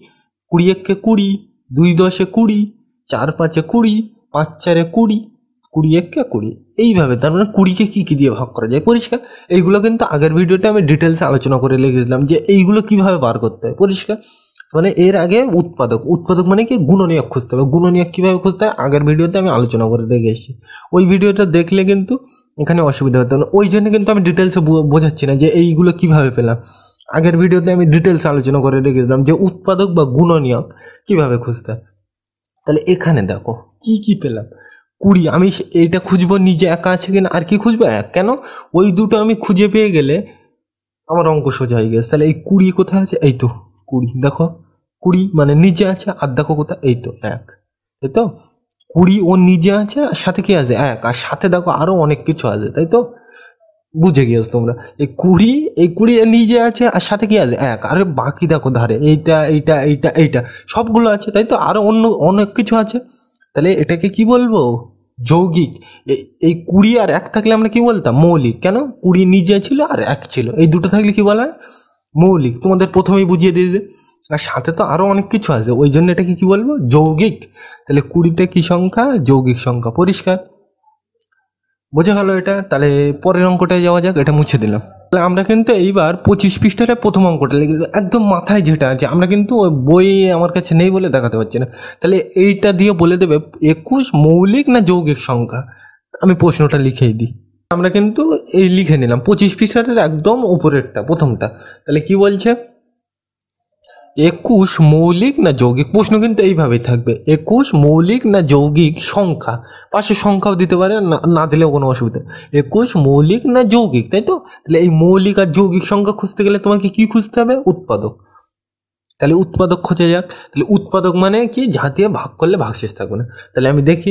20 1 কে 20, 2 10 20, 4 5 20, 5 4 20, 20 1 কে 20, এইভাবে। তার মানে 20কে কি দিয়ে ভাগ করা যায়, পরিষ্কার। এইগুলো কিন্তু আগের ভিডিওতে আমি ডিটেলসে আলোচনা করে লিখেছিলাম যে এইগুলো কিভাবে বার করতে হয়, পরিষ্কার। মানে এর আগে উৎপাদক মানে কি, গুণনীয়ক খুঁজতে হবে। গুণনীয়ক কীভাবে খুঁজতে হয় আগের ভিডিওতে আমি আলোচনা করে রেখে এসেছি, ওই ভিডিওটা দেখলে কিন্তু এখানে অসুবিধা হতো না। ওই জন্য কিন্তু আমি ডিটেলসে বোঝাচ্ছি না যে এইগুলো কিভাবে পেলাম। আগের ভিডিওতে আমি ডিটেলসে আলোচনা করে রেখেছিলাম যে উৎপাদক বা গুণনীয়ক কিভাবে খুঁজতে হয়। তাহলে এখানে দেখো কি পেলাম, 20। আমি এইটা খুঁজবো নিজে একা আছে কিনা, আর কি খুঁজবো 1, কেন, ওই দুটো আমি খুঁজে পেয়ে গেলে আমার অঙ্ক সোজা হয়ে গেছে। তাহলে এই 20 কোথায় আছে, এই তো 20, দেখো 20 মানে নিচে আছে, আর দেখো কোথায়, এই তো 1, তাই তো? 20 ও নিজে আছে, আর সাথে কি আছে 1, আর সাথে দেখো আরো অনেক কিছু আছে, তাই তো? বুঝে গিয়েছো তোমরা, এই 20 নিজে আছে, আর সাথে কি আছে 1, আর বাকি দেখো ধারে এইটা সবগুলো আছে, তাই তো? আরো অনেক কিছু আছে। তাহলে এটাকে কি বলবো, যৌগিক। এই 20 আর 1 থাকলে আমরা কি বলতাম, মৌলিক। কেন, 20 নিজে ছিল আর 1 ছিল, এই দুটো থাকলে কি বলা হয়, মৌলিক। তোমাদের প্রথমেই বুঝিয়ে দিয়ে দেবে। আর সাথে তো আরো অনেক কিছু আছে, ওই জন্য এটাকে কি বলবো, যৌগিক। তাহলে 20টা কি সংখ্যা, যৌগিক সংখ্যা, পরিষ্কার। বোঝা গেল এটা? তাহলে পরের অঙ্কটায় যাওয়া যাক, এটা মুছে দিলাম। তাহলে আমরা কিন্তু এইবার 25 পৃষ্ঠাটা প্রথম অঙ্কটা লিখে দিলাম, একদম মাথায় যেটা আছে। আমরা কিন্তু বই আমার কাছে নেই বলে দেখাতে পারছি না। তাহলে এইটা দিয়ে বলে দেবে 21 মৌলিক না যৌগিক সংখ্যা। আমি প্রশ্নটা লিখেই দিই। আমরা কিন্তু এই লিখে নিলাম 25 পৃষ্ঠাটার একদম উপরেরটা, প্রথমটা। তাহলে কি বলছে, 21 মৌলিক না যৌগিক। প্রশ্ন কিন্তু এইভাবেই থাকবে, 21 মৌলিক না যৌগিক সংখ্যা। পাশে সংখ্যাও দিতে পারে, না দিলেও কোনো অসুবিধা। 21 মৌলিক না যৌগিক, তাই তো? তাহলে এই মৌলিক আর যৌগিক সংখ্যা খুঁজতে গেলে তোমাকে কি খুঁজতে হবে, উৎপাদক। তাহলে উৎপাদক খোঁজা যাক। তাহলে উৎপাদক মানে কি, যা দিয়ে ভাগ করলে ভাগশেষ থাকবে না। তাহলে আমি দেখি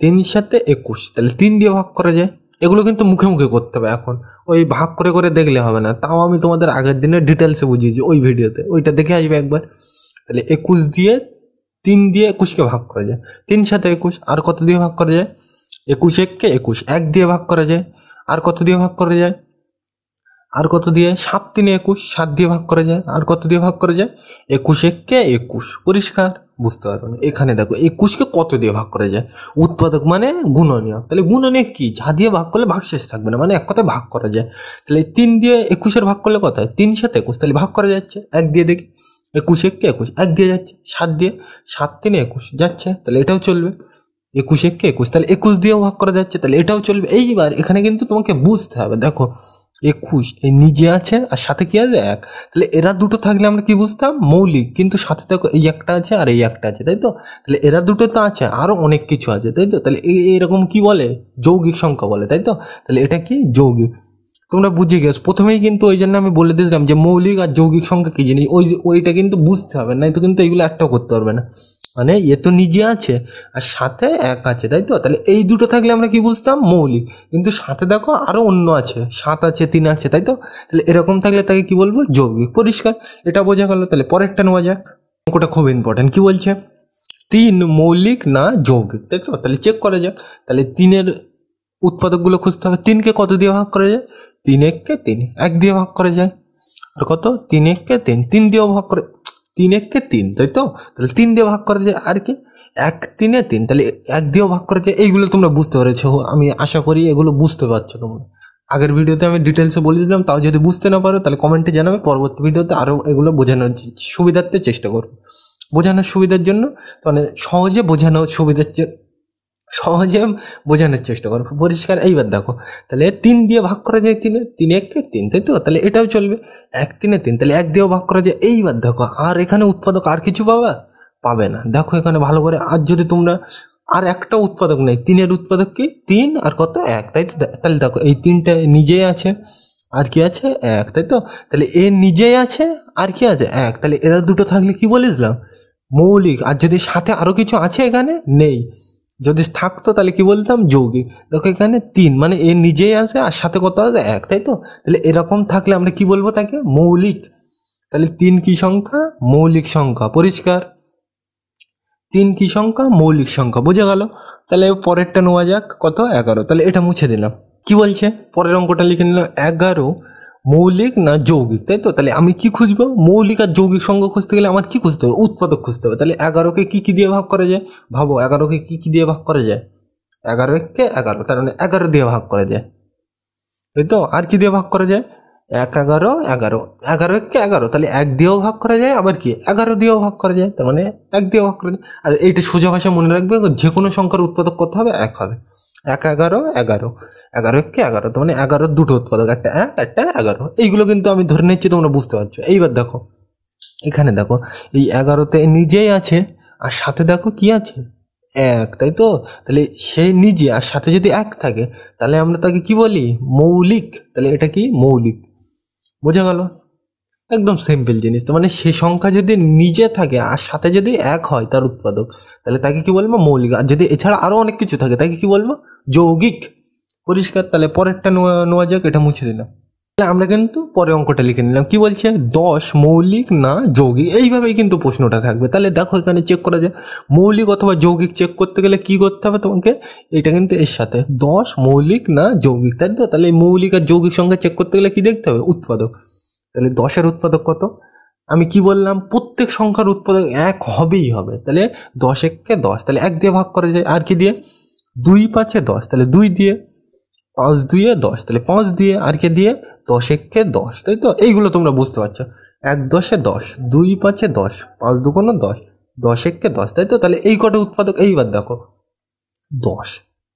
3 7 21, তাহলে 3 দিয়ে ভাগ করা যায়। এগুলো কিন্তু মুখে মুখে করতে হবে, এখন ওই ভাগ করে করে দেখলে হবে না। তাও আমি তোমাদের আগের দিনে ডিটেলসে বুঝিয়েছি ওই ভিডিওতে, ওইটা দেখে আসবে একবার। তাহলে 21 দিয়ে 3 দিয়ে 21কে ভাগ করা যায়, 3 7 21। আর কত দিয়ে ভাগ করা যায়, 21 1 কে 21, 1 দিয়ে ভাগ করা যায়। আর কত দিয়ে ভাগ করা যায়, আর কত দিয়ে, 7 3 21, 7 দিয়ে ভাগ করা যায়। আর কত দিয়ে ভাগ করা যায়, 21 1 কে 21, পরিষ্কার। বুঝতে পারবে না। এখানে দেখো 21কে কত দিয়ে ভাগ করা যায়, উৎপাদক মানে গুণনীয়ক, তাহলে গুণনীয়ক কি, যা দিয়ে ভাগ করলে ভাগশেষ থাকবে না, মানে এক কথায় ভাগ করা যায়। তাহলে 3 দিয়ে 21-এর ভাগ করলে কত হয়, 3 7 21, তাহলে ভাগ করা যাচ্ছে। 1 দিয়ে দেখি, 21 21, 1 দিয়ে যাচ্ছে, 7 দিয়ে, 7 3 21 যাচ্ছে, তাহলে এটাও চলবে। 21 21, তাহলে 21 দিয়েও ভাগ করা যাচ্ছে, তাহলে এটাও চলবে। এইবার এখানে কিন্তু তোমাকে বুঝতে হবে, দেখো 21 এই নিজে আছে আর সাথে কি আছে 1, তাহলে এরা দুটো থাকলে আমরা কি বুঝতাম মৌলিক, কিন্তু সাথে দেখো এই একটা আছে আর এই একটা আছে, তাই তো, তাহলে এরা দুটো তো আছে, আরো অনেক কিছু আছে, তাই তো, তাহলে এরকম কি বলে, যৌগিক সংখ্যা বলে, তাই তো, তাহলে এটা কি যৌগিক। তোমরা বুঝে গেছো প্রথমেই, কিন্তু ওই জন্য আমি বলে দিয়েছিলাম যে মৌলিক আর যৌগিক সংখ্যা কি জিনিস, ওইটা কিন্তু বুঝতে হবে, নাই তো কিন্তু এইগুলো একটাও করতে পারবে না। মানে এ তো নিজে আছে আর সাথে 1 আছে, তাই তো, তাহলে এই দুটো থাকলে আমরা কি বুঝতাম মৌলিক, কিন্তু সাথে দেখো আরো অন্য আছে, 7 আছে 3 আছে, তাই তো, তাহলে এরকম থাকলে তাকে কি বলবো যৌগিক। পরিষ্কার, এটা বোঝা গেল। তাহলে পরেরটা নেওয়া যাক, অঙ্কটা খুব ইম্পর্টেন্ট। কি বলছে, 3 মৌলিক না যৌগিক, তাই তো, তাহলে চেক করা যাক। তাহলে 3-এর উৎপাদকগুলো খুঁজতে হবে। 3কে কত দিয়ে ভাগ করা যায়, 3 1-কে 3, 1 দিয়ে ভাগ করা যায়, আর কত 3 1-কে 3, 3 দিয়েও ভাগ করে, 3 1-কে 3, তাই তো, তাহলে 3 দিয়ে ভাগ করা যায়, আর কি 1 3 3, তাহলে 1 দিয়েও ভাগ করা যায়। এইগুলো তোমরা বুঝতে পেরেছো, আমি আশা করি এগুলো বুঝতে পারছো তোমরা। আগের ভিডিওতে আমি ডিটেলসে বলে দিলাম, তাও যদি বুঝতে না পারো তাহলে কমেন্টে জানাবে, পরবর্তী ভিডিওতে আরও এগুলো বোঝানোর সুবিধার্থে চেষ্টা করবো, বোঝানোর সুবিধার জন্য, মানে সহজে বোঝানোর চেষ্টা করো। পরিষ্কার, এইবার দেখো, তাহলে 3 দিয়ে ভাগ করা যায় 3, 3 1-কে 3, তাই তো, তাহলে এটাও চলবে। 1 3 3, তাহলে 1 দিয়েও ভাগ করা যায়। এইবার দেখো, আর এখানে উৎপাদক আর কিছু পাবে না। দেখো এখানে ভালো করে, আর যদি তোমরা আর একটা উৎপাদক নেই, 3-এর উৎপাদক কি 3 আর কত 1, তাই তো, তাহলে দেখো এই 3টা নিজেই আছে আর কি আছে 1, তাই তো, তাহলে এ নিজেই আছে আর কি আছে 1, তাহলে এরা দুটো থাকলে কি বলেছিলাম মৌলিক। আর যদি সাথে আরো কিছু আছে এখানে নেই, যদি থাকতো তাহলে কি বলতাম যৌগিক। দেখো এখানে 3 মানে এ নিজেই আছে আর সাথে কত আছে 1, তাই তো, তাহলে এরকম থাকলে আমরা কি বলবো তাকে মৌলিক। তাহলে 3 কি সংখ্যা, মৌলিক সংখ্যা। পরিষ্কার, 3 কি সংখ্যা, মৌলিক সংখ্যা। বোঝা গেল। তাহলে পরেরটা নেওয়া যাক, কত 11, তাহলে এটা মুছে দিলাম। কি বলছে, পরের অঙ্কটা লিখে নিলাম, 11 মৌলিক না যৌগিক, তাই তো, তাহলে আমি কি খুঁজবো, মৌলিক আর যৌগিক সংখ্যা খুঁজতে গেলে আমার কি খুঁজতে হবে, উৎপাদক খুঁজতে হবে। তাহলে 11-কে কি দিয়ে ভাগ করা যায়, ভাবো 11-কে কি দিয়ে ভাগ করা যায়, 11 1-কে 11, তার মানে 11 দিয়ে ভাগ করা যায়, তাই তো। আর কি দিয়ে ভাগ করা যায়, 1 11 11, 11 1-কে 11, তাহলে 1 দিয়েও ভাগ করা যায়, আবার কি 11 দিয়েও ভাগ করা যায়, তার মানে 1 দিয়েও ভাগ করা যায়। আর এইটা সোজা ভাষা মনে রাখবে, যে কোনো সংখ্যার উৎপাদক কত হবে 1 হবে। 1 11 11, 11 1-কে 11, তার মানে 11 দুটো উৎপাদক, একটা 1 একটা 11। এইগুলো কিন্তু আমি ধরে নিচ্ছি তোমরা বুঝতে পারছো। এইবার দেখো এখানে দেখো, এই 11-তে নিজেই আছে আর সাথে দেখো কি আছে 1, তাই তো, তাহলে সেই নিজে আর সাথে যদি 1 থাকে তাহলে আমরা তাকে কি বলি মৌলিক। তাহলে এটা কি মৌলিক। বোঝা গেল, একদম সিম্পল জিনিস। তো মানে সে সংখ্যা যদি নিজে থাকে আর সাথে যদি 1 হয় তার উৎপাদক, তাহলে তাকে কি বলবো মৌলিক। আর যদি এছাড়া আরো অনেক কিছু থাকে তাকে কি বলবো যৌগিক। পরিষ্কার। তাহলে পরেরটা নেওয়া যাক, এটা মুছে দিলাম। তাহলে আমরা কিন্তু পরে অঙ্কটা লিখে নিলাম। কি বলছে, 10 মৌলিক না যৌগিক। এইভাবেই কিন্তু প্রশ্নটা থাকবে। তাহলে দেখো এখানে চেক করা যায়, মৌলিক অথবা যৌগিক চেক করতে গেলে কি করতে হবে তোমাকে, এটা কিন্তু এর সাথে 10 মৌলিক না যৌগিক, তাই তো। তাহলে এই মৌলিক আর যৌগিক সংখ্যা চেক করতে গেলে কি দেখতে হবে, উৎপাদক। তাহলে 10-এর উৎপাদক কত, আমি কি বললাম প্রত্যেক সংখ্যার উৎপাদক 1 হবেই হবে। তাহলে 10 1-কে 10, তাহলে 1 দিয়ে ভাগ করা যায়। আর কি দিয়ে, 2 5-এ 10, তাহলে 2 দিয়ে, 5 2-এ 10, তাহলে 5 দিয়ে, আর কে দিয়ে 10 1-কে 10, তাই তো। এইগুলো তোমরা বুঝতে পারছো, 1 10-এ 10, 2 5-এ 10, 5 2 10, 10 1-কে 10, তাই তো। তাহলে এই কটা উৎপাদক। এইবার দেখো 10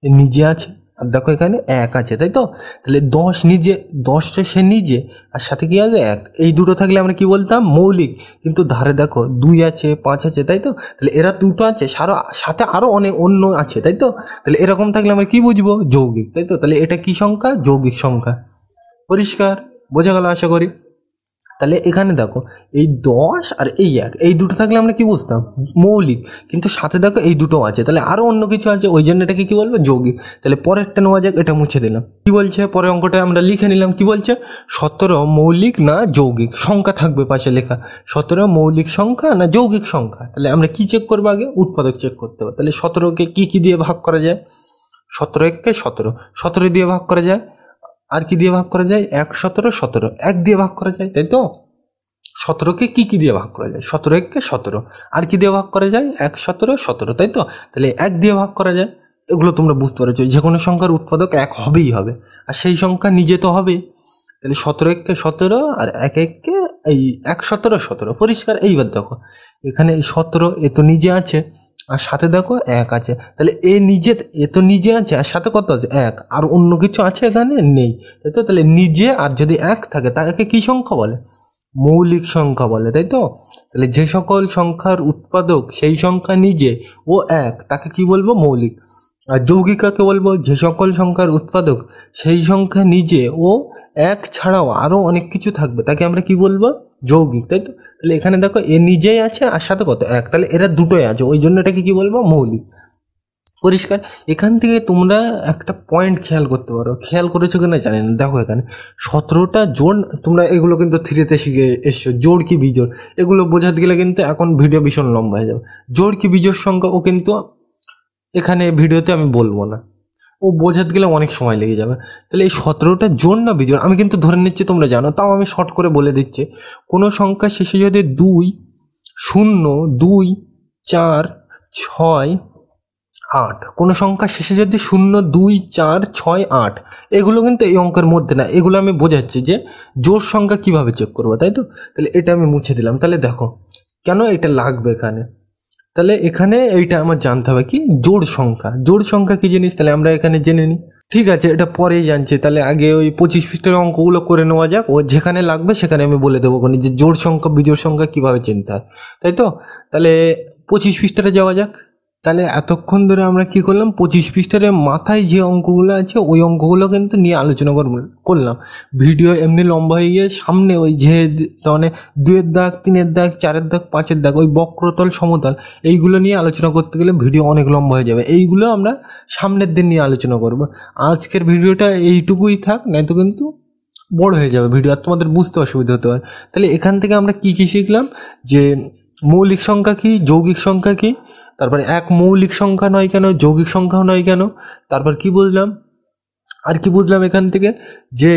নিজে আছে আর দেখো এখানে 1 আছে, তাই তো। তাহলে 10 নিজে, 10 সে নিজে আর সাথে কি আছে 1, এই দুটো থাকলে আমরা কি বলতাম মৌলিক। কিন্তু ধারে দেখো 2 আছে 5 আছে, তাই তো। তাহলে এরা দুটো আছে, সাথে আরো অনেক অন্য আছে, তাই তো। তাহলে এরকম থাকলে আমরা কি বুঝবো যৌগিক, তাই তো। তাহলে এটা কি সংখ্যা, যৌগিক সংখ্যা। পরিষ্কার, বোঝা গেল আশা করি। তাহলে এখানে দেখো এই 10 আর এই 1, এই দুটো থাকলে আমরা কি বুঝতাম মৌলিক, কিন্তু সাথে দেখো এই দুটো আছে, তাহলে আরো অন্য কিছু আছে, ওই জন্য এটাকে কি বলবো যৌগিক। তাহলে পরেরটা নেওয়া যাক, এটা মুছে দিলাম। কি বলছে, পরের অঙ্কটা আমরা লিখে নিলাম। কি বলছে, 17 মৌলিক না যৌগিক সংখ্যা থাকবে পাশে লেখা, 17 মৌলিক সংখ্যা না যৌগিক সংখ্যা। তাহলে আমরা কি চেক করবো, আগে উৎপাদক চেক করতে হবে। তাহলে 17-কে কি দিয়ে ভাগ করা যায়, 17 1-কে 17, 17 দিয়ে ভাগ করা যায়। আর কি দিয়ে ভাগ করা যায়, 1 17 17, 1 দিয়ে ভাগ করা যায়, তাই তো। 17কে কি দিয়ে ভাগ করা যায়? 17 1 কে 17। আর কি দিয়ে ভাগ করা যায়? 1 17 17, তাই তো? তাহলে 1 দিয়ে ভাগ করা যায়। এগুলো তোমরা বুঝতে পারছো, যে কোনো সংখ্যার উৎপাদক 1 হবেই হবে, আর সেই সংখ্যা নিজে তো হবে। তাহলে 17 1 কে 17 আর 1 1 কে এই 1 17 17 পরিষ্কার। এইবার দেখো এখানে এই 17 এ তো নিজে আছে, আর সাথে দেখো 1 আছে। তাহলে এ তো নিজে আছে, আর সাথে কত আছে? 1। আর অন্য কিছু আছে এখানে? নেই, তাই তো? তাহলে নিজে আর যদি 1 থাকে তাকে কি সংখ্যা বলে? মৌলিক সংখ্যা বলে, তাই তো? তাহলে যে সকল সংখ্যার উৎপাদক সেই সংখ্যা নিজে ও 1, তাকে কি বলবো? মৌলিক। আর যৌগিক কাকে বলবো? যে সকল সংখ্যার উৎপাদক সেই সংখ্যা নিজে ও 1 ছাড়াও আরও অনেক কিছু থাকবে, তাকে আমরা কি বলবো? যৌগিক, তাই তো? তাহলে এখানে দেখো এ নিজেই আছে আর সাথে কত? 1। তাহলে এরা দুটোই আছে, ওই জন্য এটাকে কি বলবো? মৌলিক। পরিষ্কার। এখান থেকে তোমরা একটা পয়েন্ট খেয়াল করতে পারো, খেয়াল করেছো কিনা জানি না। দেখো এখানে 17টা জোড়, তোমরা এগুলো কিন্তু 3তে শিখে এসছো, জোড় কি বিজোড় এগুলো বোঝাতে গেলে কিন্তু এখন ভিডিও ভীষণ লম্বা হয়ে যাবে। জোড় কি বিজোড় সংখ্যা ও কিন্তু এখানে ভিডিওতে আমি বলবো না, ও বোঝাতে গেলে অনেক সময় লেগে যাবে। তাহলে এই 17টা জোড় না বিজোড় আমি কিন্তু ধরে নিচ্ছি তোমরা জানো, তাও আমি শর্ট করে বলে দিচ্ছি। কোনো সংখ্যা শেষে যদি 2 0 2 4 6 8, কোনো সংখ্যা শেষে যদি 0 2 4 6 8, এগুলো কিন্তু এই অঙ্কের মধ্যে না। এগুলো আমি বোঝাচ্ছি যে জোড় সংখ্যা কিভাবে চেক করবো, তাই তো? তাহলে এটা আমি মুছে দিলাম। তাহলে দেখো কেন এটা লাগবে এখানে। তাহলে এখানে এইটা আমার জানতে হবে কি? জোড় সংখ্যা। জোড় সংখ্যা কি জিনিস তাহলে আমরা এখানে জেনে নিই। ঠিক আছে, এটা পরেই জানছি। তাহলে আগে ওই 25 পৃষ্ঠার অঙ্কগুলো করে নেওয়া যাক, ও যেখানে লাগবে সেখানে আমি বলে দেবো যে জোড় সংখ্যা বিজোড় সংখ্যা কীভাবে চিনতে হয়, তাই তো? তাহলে 25 পৃষ্ঠাতে যাওয়া যাক। তাহলে এতক্ষণ ধরে আমরা কি করলাম? 25 পৃষ্ঠার মাথায় যে অঙ্কগুলো আছে ওই অঙ্কগুলো কিন্তু নিয়ে আলোচনা করলাম। ভিডিও এমনি লম্বা হয়ে গিয়ে সামনে ওই যে মানে 2-এর দাগ 3-এর দাগ 4-এর দাগ 5-এর দাগ, ওই বক্রতল সমতল, এইগুলো নিয়ে আলোচনা করতে গেলে ভিডিও অনেক লম্বা হয়ে যাবে। এইগুলো আমরা সামনের দিন নিয়ে আলোচনা করব। আজকের ভিডিওটা এইটুকুই থাক, নয়তো কিন্তু বড় হয়ে যাবে ভিডিও, আর তোমাদের বুঝতে অসুবিধা হতে পারে। তাহলে এখান থেকে আমরা কি শিখলাম? যে মৌলিক সংখ্যা কি, যৌগিক সংখ্যা কি, তারপরে 1 মৌলিক সংখ্যা নয় কেন, যৌগিক সংখ্যাও নয় কেন, তারপর কি বুঝলাম? আর কি বুঝলাম এখান থেকে? যে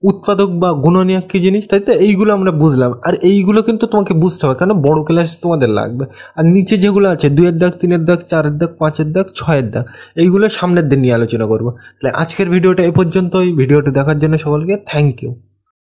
উৎপাদক বা গুণনীয়ক কি জিনিস, তাই তো? এইগুলো আমরা বুঝলাম। আর এইগুলো কিন্তু তোমাকে বুঝতে হবে, কারণ বড় ক্লাস তোমাদের লাগবে। আর নিচে যেগুলো আছে 2-এর দাগ 3-এর দাগ 4-এর দাগ 5-এর দাগ 6-এর দাগ, এইগুলো সামনের দিন নিয়ে আলোচনা করবো। তাহলে আজকের ভিডিওটা এ পর্যন্তই। ভিডিওটা দেখার জন্য সকলকে থ্যাংক ইউ।